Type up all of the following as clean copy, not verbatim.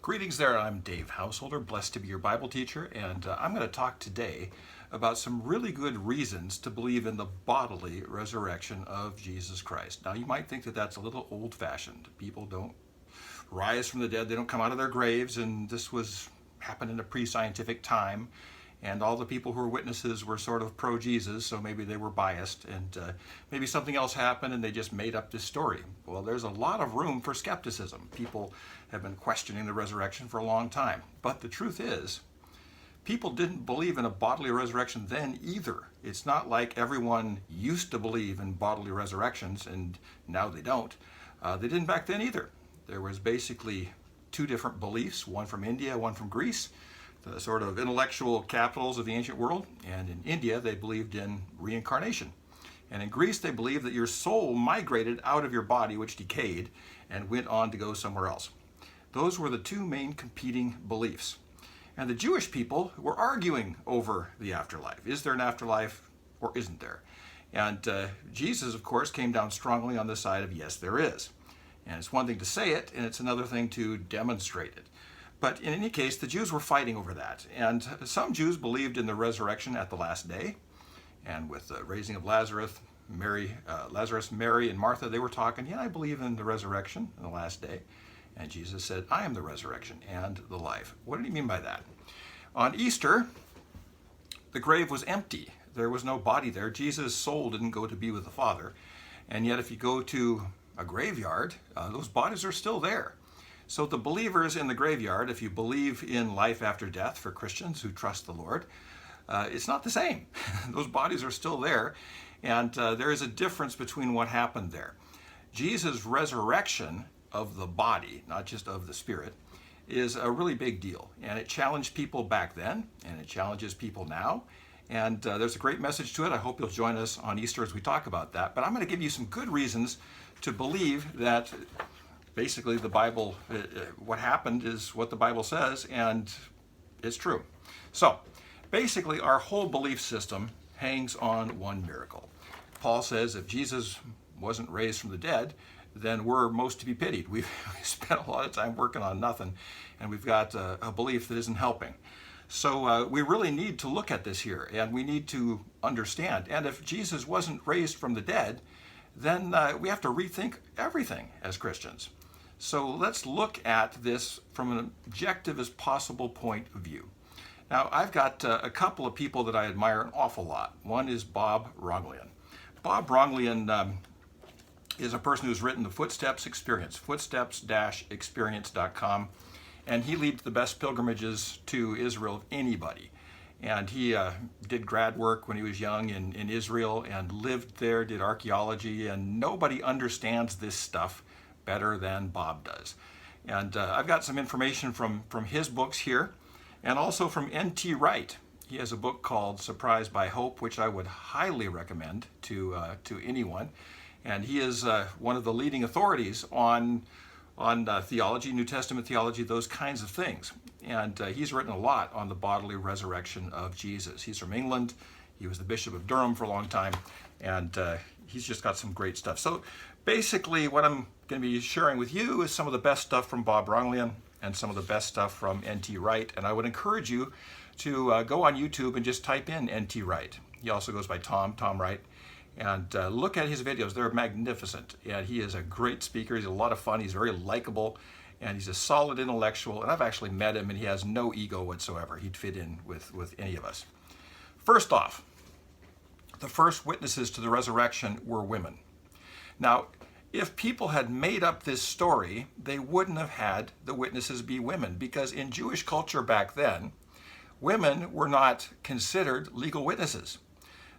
Greetings there, I'm Dave Householder, blessed to be your Bible teacher, and I'm going to talk today about some really good reasons to believe in the bodily resurrection of Jesus Christ. Now, you might think that that's a little old-fashioned. People don't rise from the dead, they don't come out of their graves, and this happened in a pre-scientific time, and all the people who were witnesses were sort of pro-Jesus, so maybe they were biased, and maybe something else happened and they just made up this story. Well, there's a lot of room for skepticism. People have been questioning the resurrection for a long time. But the truth is, people didn't believe in a bodily resurrection then either. It's not like everyone used to believe in bodily resurrections and now they don't. They didn't back then either. There was basically two different beliefs, one from India, one from Greece, the sort of intellectual capitals of the ancient world. And in India, they believed in reincarnation. And in Greece, they believed that your soul migrated out of your body, which decayed, and went on to go somewhere else. Those were the two main competing beliefs. And the Jewish people were arguing over the afterlife. Is there an afterlife or isn't there? And Jesus, of course, came down strongly on the side of yes, there is. And it's one thing to say it, and it's another thing to demonstrate it. But in any case, the Jews were fighting over that. And some Jews believed in the resurrection at the last day. And with the raising of Lazarus, Mary, and Martha, they were talking, yeah, I believe in the resurrection in the last day. And Jesus said, I am the resurrection and the life. What did he mean by that? On Easter, the grave was empty. There was no body there. Jesus' soul didn't go to be with the Father. And yet if you go to a graveyard, those bodies are still there. So the believers in the graveyard, if you believe in life after death for Christians who trust the Lord, it's not the same. Those bodies are still there, and there is a difference between what happened there. Jesus' resurrection of the body, not just of the spirit, is a really big deal. And it challenged people back then, and it challenges people now. And there's a great message to it. I hope you'll join us on Easter as we talk about that. But I'm going to give you some good reasons to believe that basically the Bible, what happened is what the Bible says, and it's true. So basically our whole belief system hangs on one miracle. Paul says if Jesus wasn't raised from the dead, then we're most to be pitied. We've spent a lot of time working on nothing, and we've got a belief that isn't helping. So we really need to look at this here, and we need to understand. And if Jesus wasn't raised from the dead, then we have to rethink everything as Christians. So let's look at this from an objective as possible point of view. Now, I've got a couple of people that I admire an awful lot. One is Bob Ronglian. Bob Ronglian is a person who's written the Footsteps Experience, footsteps-experience.com, and he leads the best pilgrimages to Israel of anybody. And he did grad work when he was young in Israel and lived there, did archaeology, and nobody understands this stuff better than Bob does. And I've got some information from his books here, and also from N.T. Wright. He has a book called Surprised by Hope, which I would highly recommend to anyone. And he is one of the leading authorities on theology, New Testament theology, those kinds of things. And he's written a lot on the bodily resurrection of Jesus. He's from England. He was the Bishop of Durham for a long time, and he's just got some great stuff. So basically what I'm going to be sharing with you is some of the best stuff from Bob Ronglian and some of the best stuff from N.T. Wright. And I would encourage you to go on YouTube and just type in N.T. Wright. He also goes by Tom Wright. And look at his videos. They're magnificent. And he is a great speaker. He's a lot of fun. He's very likable. And he's a solid intellectual. And I've actually met him, and he has no ego whatsoever. He'd fit in with any of us. First off, the first witnesses to the resurrection were women. Now, if people had made up this story, they wouldn't have had the witnesses be women, because in Jewish culture back then, women were not considered legal witnesses.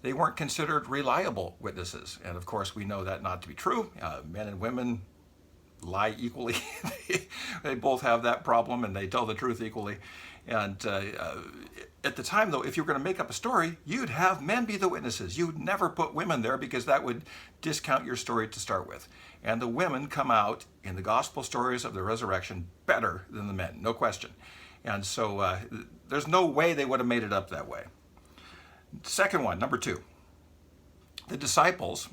They weren't considered reliable witnesses. And of course, we know that not to be true. Men and women lie equally. They both have that problem, and they tell the truth equally. And at the time, though, if you were going to make up a story, you'd have men be the witnesses. You'd never put women there, because that would discount your story to start with. And the women come out in the gospel stories of the resurrection better than the men, no question. And so there's no way they would have made it up that way. Second one, number two, the disciples,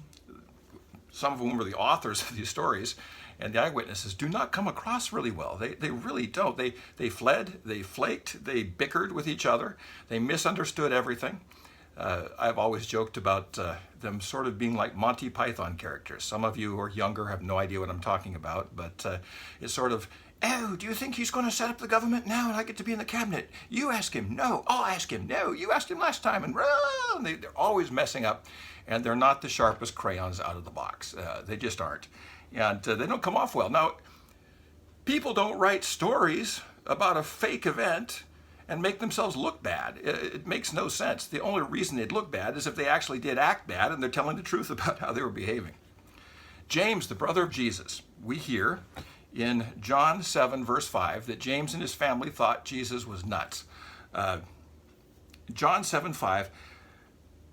some of whom were the authors of these stories, and the eyewitnesses do not come across really well. They really don't. They fled, they flaked, they bickered with each other, they misunderstood everything. I've always joked about them sort of being like Monty Python characters. Some of you who are younger have no idea what I'm talking about, but it's sort of, oh, do you think he's going to set up the government now and I get to be in the cabinet? You ask him. No, I'll ask him. No, you asked him last time. And they're always messing up, and they're not the sharpest crayons out of the box. They just aren't. And they don't come off well. Now, people don't write stories about a fake event and make themselves look bad. It makes no sense. The only reason they'd look bad is if they actually did act bad and they're telling the truth about how they were behaving. James, the brother of Jesus, we hear in John 7, verse 5, that James and his family thought Jesus was nuts. John 7, 5,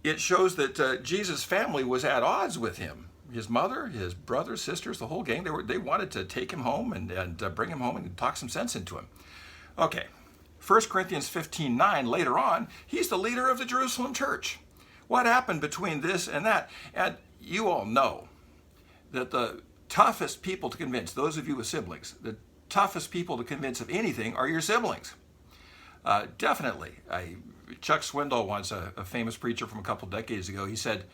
it shows that Jesus' family was at odds with him. His mother, his brothers, sisters, the whole gang, they wanted to take him home and bring him home and talk some sense into him. Okay, 1 Corinthians 15:9, later on, he's the leader of the Jerusalem church. What happened between this and that? And you all know that the toughest people to convince, those of you with siblings, the toughest people to convince of anything are your siblings. Definitely. Chuck Swindoll, once a famous preacher from a couple decades ago, he said,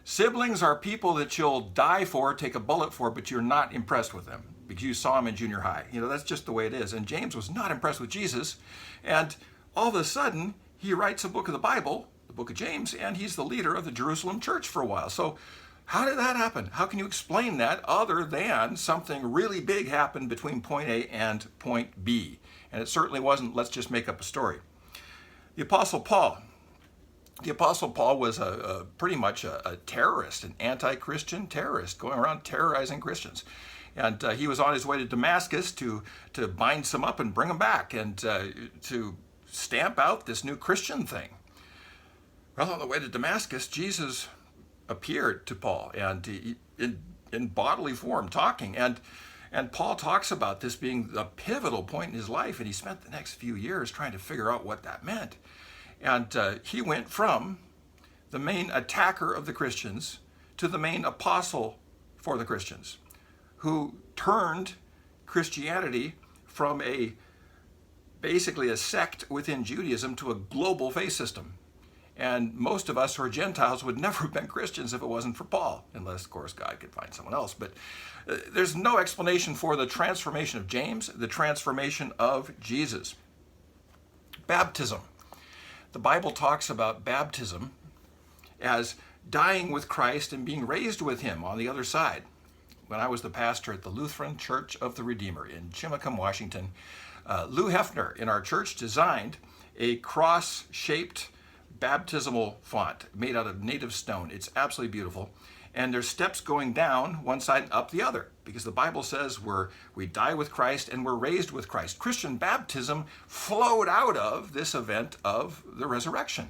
siblings are people that you'll die for, take a bullet for, but you're not impressed with them because you saw them in junior high. You know, that's just the way it is. And James was not impressed with Jesus. And all of a sudden, he writes a book of the Bible, the book of James, and he's the leader of the Jerusalem church for a while. So how did that happen? How can you explain that other than something really big happened between point A and point B? And it certainly wasn't, let's just make up a story. The Apostle Paul was pretty much a terrorist, an anti-Christian terrorist, going around terrorizing Christians. And he was on his way to Damascus to bind some up and bring them back and to stamp out this new Christian thing. Well, on the way to Damascus, Jesus appeared to Paul and in bodily form talking. And Paul talks about this being a pivotal point in his life, and he spent the next few years trying to figure out what that meant. And he went from the main attacker of the Christians to the main apostle for the Christians, who turned Christianity from basically a sect within Judaism to a global faith system. And most of us who are Gentiles would never have been Christians if it wasn't for Paul, unless, of course, God could find someone else. But there's no explanation for the transformation of James, the transformation of Jesus. Baptism. The Bible talks about baptism as dying with Christ and being raised with him on the other side. When I was the pastor at the Lutheran Church of the Redeemer in Chimacum, Washington, Lou Hefner in our church designed a cross-shaped baptismal font made out of native stone. It's absolutely beautiful. And there's steps going down one side and up the other, because the Bible says we die with Christ and we're raised with Christ. Christian baptism flowed out of this event of the resurrection.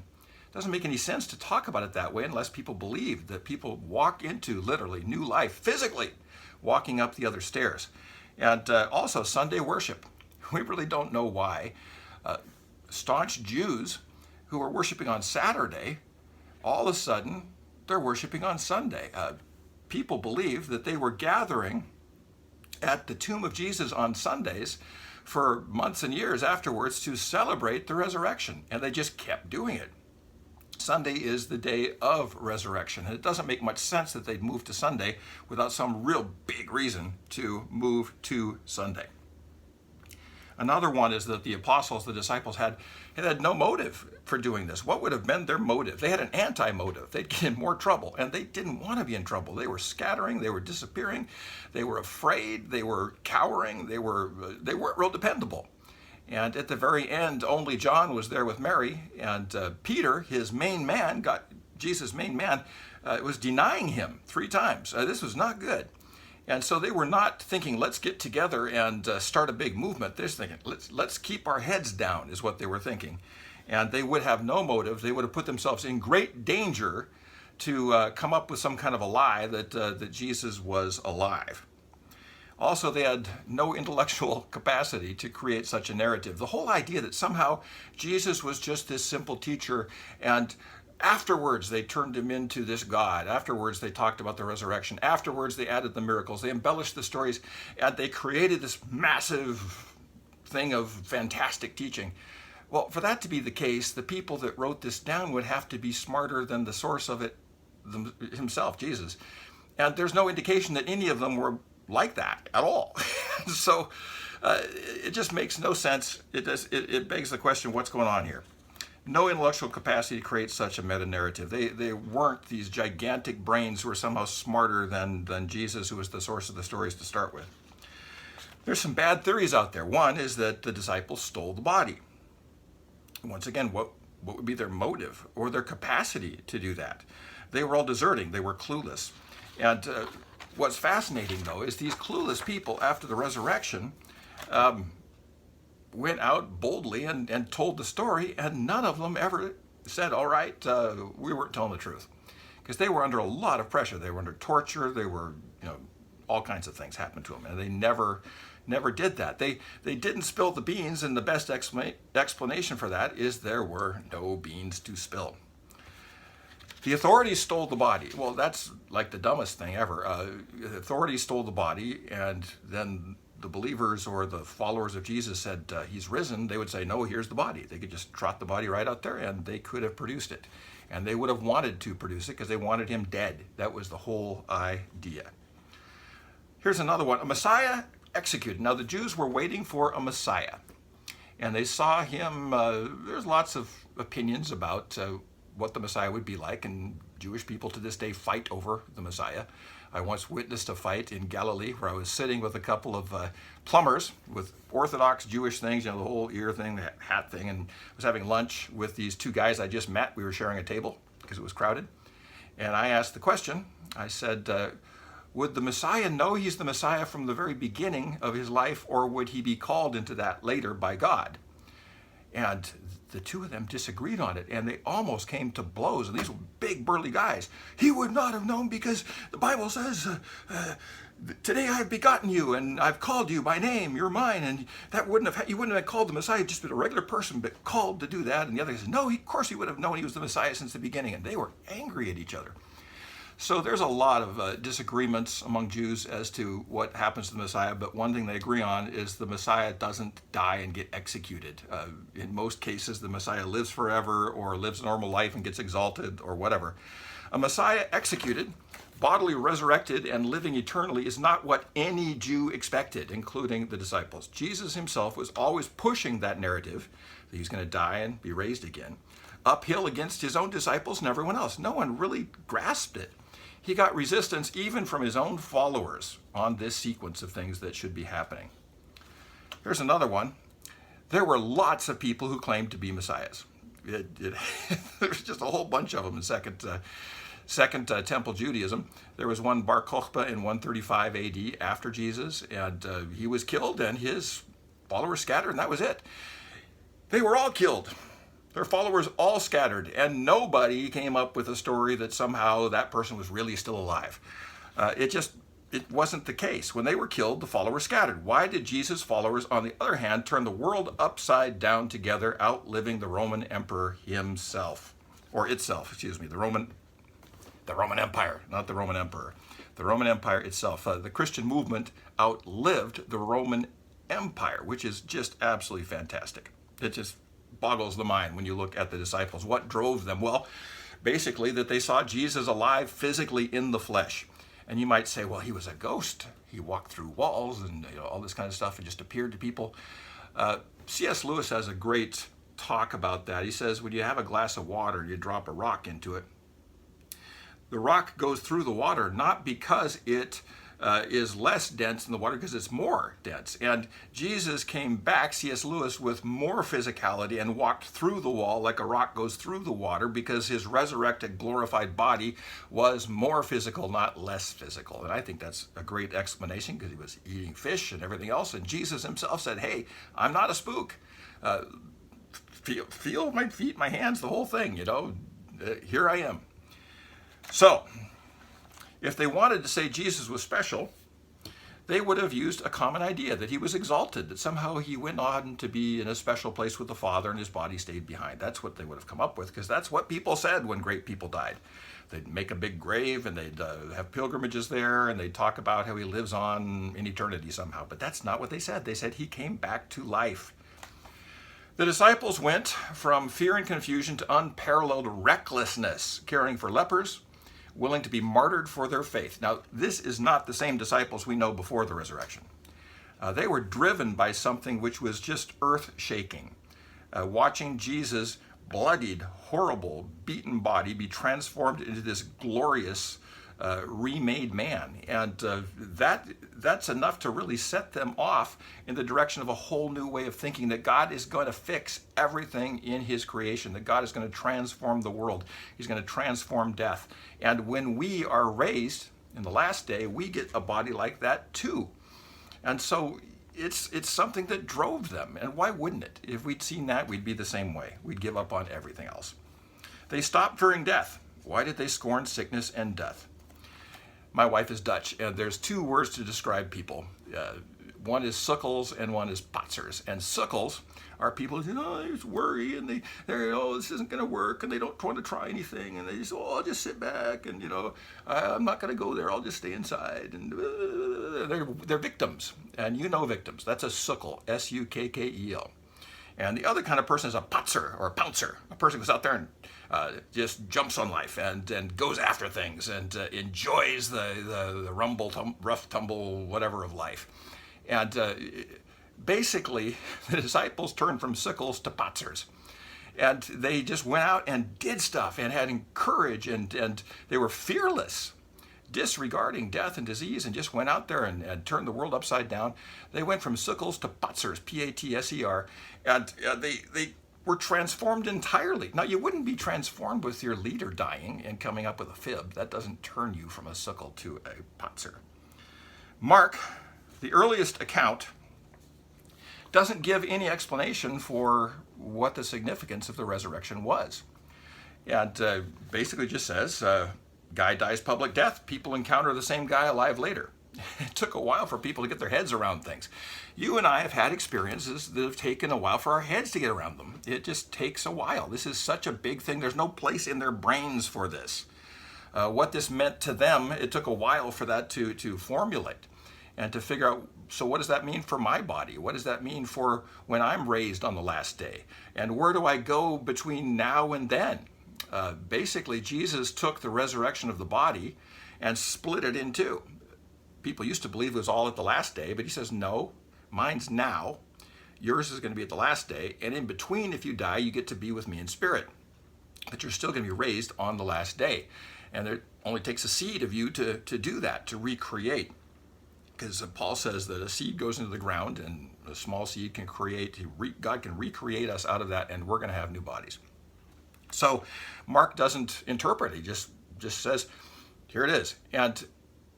It doesn't make any sense to talk about it that way unless people believe that people walk into literally new life, physically walking up the other stairs. And also Sunday worship. We really don't know why staunch Jews who were worshiping on Saturday, all of a sudden, they're worshiping on Sunday. People believe that they were gathering at the tomb of Jesus on Sundays for months and years afterwards to celebrate the resurrection, and they just kept doing it. Sunday is the day of resurrection, and it doesn't make much sense that they'd move to Sunday without some real big reason to move to Sunday. Another one is that the apostles, the disciples, had no motive for doing this. What would have been their motive? They had an anti-motive. They'd get in more trouble, and they didn't want to be in trouble. They were scattering, they were disappearing, they were afraid, they were cowering, they weren't real dependable. And at the very end, only John was there with Mary, and Peter, his main man, Jesus' main man, was denying him 3 times. This was not good. And so they were not thinking, let's get together and start a big movement. They're thinking, let's keep our heads down, is what they were thinking. And they would have no motive. They would have put themselves in great danger to come up with some kind of a lie that Jesus was alive. Also, they had no intellectual capacity to create such a narrative. The whole idea that somehow Jesus was just this simple teacher and Afterwards, they turned him into this God. Afterwards, they talked about the resurrection. Afterwards, they added the miracles. They embellished the stories, and they created this massive thing of fantastic teaching. Well, for that to be the case, the people that wrote this down would have to be smarter than the source of it himself, Jesus. And there's no indication that any of them were like that at all. So it just makes no sense. It begs the question, what's going on here? No intellectual capacity to create such a meta-narrative. They weren't these gigantic brains who were somehow smarter than Jesus, who was the source of the stories to start with. There's some bad theories out there. One is that the disciples stole the body. Once again, what would be their motive or their capacity to do that? They were all deserting. They were clueless. And what's fascinating, though, is these clueless people, after the resurrection, went out boldly and told the story, and none of them ever said, all right, we weren't telling the truth. Because they were under a lot of pressure. They were under torture. They were, all kinds of things happened to them. And they never did that. They didn't spill the beans, and the best explanation for that is there were no beans to spill. The authorities stole the body. Well, that's like the dumbest thing ever. The authorities stole the body, and then the believers or the followers of Jesus said, he's risen. They would say, no, here's the body. They could just trot the body right out there, and they could have produced it. And they would have wanted to produce it because they wanted him dead. That was the whole idea. Here's another one. A Messiah executed. Now, the Jews were waiting for a Messiah, and they saw him. There's lots of opinions about what the Messiah would be like, and Jewish people to this day fight over the Messiah. I once witnessed a fight in Galilee where I was sitting with a couple of plumbers with Orthodox Jewish things, the whole ear thing, the hat thing, and was having lunch with these two guys I just met. We were sharing a table because it was crowded. And I asked the question, I said, would the Messiah know he's the Messiah from the very beginning of his life, or would he be called into that later by God? And the two of them disagreed on it, and they almost came to blows. And these were big, burly guys. He would not have known because the Bible says, today I have begotten you, and I've called you by name, you're mine. And that you wouldn't have called the Messiah, just been a regular person, but called to do that. And the other guy said, no, of course he would have known he was the Messiah since the beginning. And they were angry at each other. So there's a lot of disagreements among Jews as to what happens to the Messiah, but one thing they agree on is the Messiah doesn't die and get executed. In most cases, the Messiah lives forever or lives a normal life and gets exalted or whatever. A Messiah executed, bodily resurrected, and living eternally is not what any Jew expected, including the disciples. Jesus himself was always pushing that narrative that he's going to die and be raised again, uphill against his own disciples and everyone else. No one really grasped it. He got resistance even from his own followers on this sequence of things that should be happening. Here's another one. There were lots of people who claimed to be messiahs. There's just a whole bunch of them in Second Temple Judaism. There was one Bar Kokhba in 135 AD after Jesus, and he was killed, and his followers scattered, and that was it. They were all killed. Their followers all scattered, and nobody came up with a story that somehow that person was really still alive. It wasn't the case. When they were killed, the followers scattered. Why did Jesus' followers, on the other hand, turn the world upside down together, outliving the Roman emperor himself, or itself, excuse me, the Roman Empire, not the Roman emperor, the Roman Empire itself. The Christian movement outlived the Roman Empire, which is just absolutely fantastic. It just boggles the mind when you look at the disciples. What drove them? Well, basically that they saw Jesus alive physically in the flesh. And you might say, well, he was a ghost. He walked through walls and all this kind of stuff and just appeared to people. C.S. Lewis has a great talk about that. He says, when you have a glass of water, you drop a rock into it. The rock goes through the water not because it is less dense than the water, because it's more dense. And Jesus came back, C.S. Lewis, with more physicality and walked through the wall like a rock goes through the water, because his resurrected, glorified body was more physical, not less physical. And I think that's a great explanation, because he was eating fish and everything else. And Jesus himself said, hey, I'm not a spook. Feel my feet, my hands, the whole thing, here I am. So, if they wanted to say Jesus was special, they would have used a common idea that he was exalted, that somehow he went on to be in a special place with the Father and his body stayed behind. That's what they would have come up with, because that's what people said when great people died. They'd make a big grave and they'd have pilgrimages there and they'd talk about how he lives on in eternity somehow. But that's not what they said. They said he came back to life. The disciples went from fear and confusion to unparalleled recklessness, caring for lepers, willing to be martyred for their faith. Now, this is not the same disciples we know before the resurrection. They were driven by something which was just earth-shaking. Watching Jesus' bloodied, horrible, beaten body be transformed into this glorious, remade man. And that's enough to really set them off in the direction of a whole new way of thinking, that God is going to fix everything in his creation, that God is going to transform the world. He's going to transform death. And when we are raised in the last day, we get a body like that too. And so it's something that drove them. And why wouldn't it? If we'd seen that, we'd be the same way. We'd give up on everything else. They stopped fearing death. Why did they scorn sickness and death? My wife is Dutch, and there's two words to describe people. One is sukkels and one is patzers. And sukkels are people who, they just worry and they're, this isn't going to work, and they don't want to try anything, and they just, I'll just sit back, and I'm not going to go there, I'll just stay inside. And they're victims, and victims. That's a sukkel, S-U-K-K-E-L. And the other kind of person is a patzer or a pouncer, a person who goes out there and just jumps on life and goes after things and enjoys the rumble, rough tumble, whatever of life. And basically, the disciples turned from sickles to patzers. And they just went out and did stuff and had courage, and they were fearless, disregarding death and disease, and just went out there and turned the world upside down. They went from sickles to patzers, P-A-T-S-E-R, and they were transformed entirely. Now, you wouldn't be transformed with your leader dying and coming up with a fib. That doesn't turn you from a sickle to a patzer. Mark, the earliest account, doesn't give any explanation for what the significance of the resurrection was. And basically just says, guy dies public death, people encounter the same guy alive later. It took a while for people to get their heads around things. You and I have had experiences that have taken a while for our heads to get around them. It just takes a while. This is such a big thing. There's no place in their brains for this. What this meant to them, it took a while for that to formulate and to figure out, so what does that mean for my body? What does that mean for when I'm raised on the last day? And where do I go between now and then? Basically, Jesus took the resurrection of the body and split it in two. People used to believe it was all at the last day, but he says, no, mine's now. Yours is going to be at the last day. And in between, if you die, you get to be with me in spirit. But you're still going to be raised on the last day. And it only takes a seed of you to do that, to recreate. Because Paul says that a seed goes into the ground and a small seed can create, God can recreate us out of that, and we're going to have new bodies. So Mark doesn't interpret. He just says, here it is. And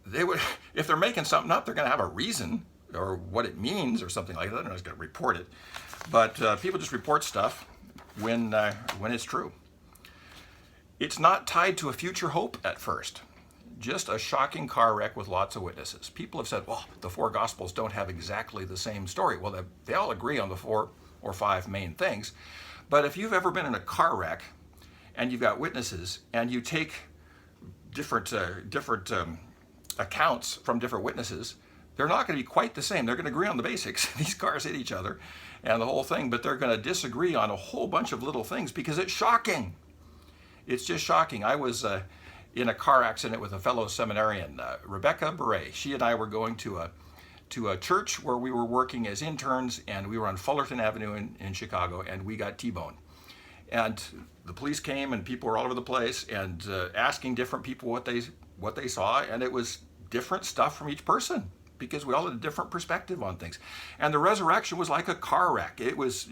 they would, if they're making something up, they're going to have a reason or what it means or something like that. They're not going to report it. But people just report stuff when it's true. It's not tied to a future hope at first. Just a shocking car wreck with lots of witnesses. People have said, well, the four Gospels don't have exactly the same story. Well, they all agree on the 4 or 5 main things. But if you've ever been in a car wreck and you've got witnesses and you take different accounts from different witnesses, they're not going to be quite the same. They're going to agree on the basics. These cars hit each other and the whole thing, but they're going to disagree on a whole bunch of little things because it's shocking. It's just shocking. I was in a car accident with a fellow seminarian, Rebecca Beret. She and I were going to a church where we were working as interns, and we were on Fullerton Avenue in Chicago, and we got T-boned. And the police came, and people were all over the place, and asking different people what they saw, and it was different stuff from each person because we all had a different perspective on things. And the resurrection was like a car wreck. It was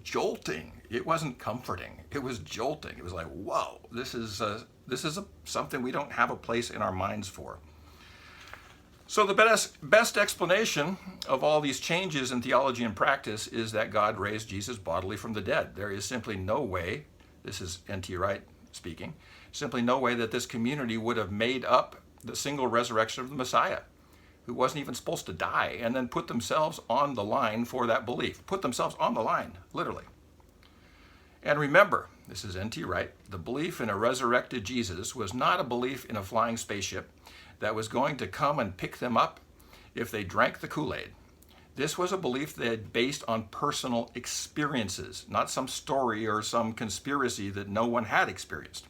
jolting. It wasn't comforting. It was jolting. It was like, whoa, this is something we don't have a place in our minds for. So the best explanation of all these changes in theology and practice is that God raised Jesus bodily from the dead. There is simply no way, this is N.T. Wright speaking, simply no way that this community would have made up the single resurrection of the Messiah. who wasn't even supposed to die, and then put themselves on the line for that belief. Put themselves on the line, literally. And remember, this is N.T. Wright, the belief in a resurrected Jesus was not a belief in a flying spaceship that was going to come and pick them up if they drank the Kool-Aid. This was a belief they had based on personal experiences, not some story or some conspiracy that no one had experienced.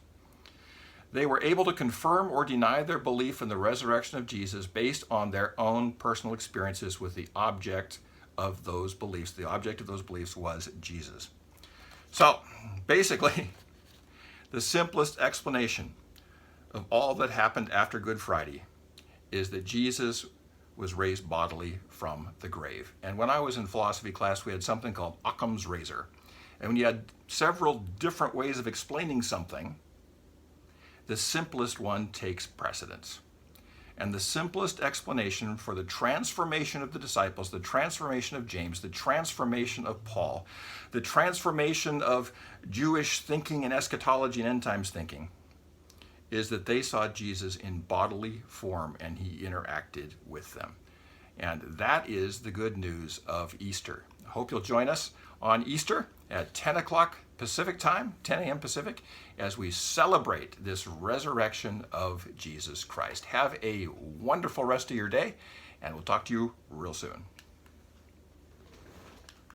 They were able to confirm or deny their belief in the resurrection of Jesus based on their own personal experiences with the object of those beliefs. The object of those beliefs was Jesus. So, basically, the simplest explanation of all that happened after Good Friday is that Jesus was raised bodily from the grave. And when I was in philosophy class, we had something called Occam's razor. And when you had several different ways of explaining something, the simplest one takes precedence. And the simplest explanation for the transformation of the disciples, the transformation of James, the transformation of Paul, the transformation of Jewish thinking and eschatology and end times thinking, is that they saw Jesus in bodily form and he interacted with them. And that is the good news of Easter. I hope you'll join us on Easter at 10 o'clock Pacific time, 10 a.m. Pacific, as we celebrate this resurrection of Jesus Christ. Have a wonderful rest of your day, and we'll talk to you real soon.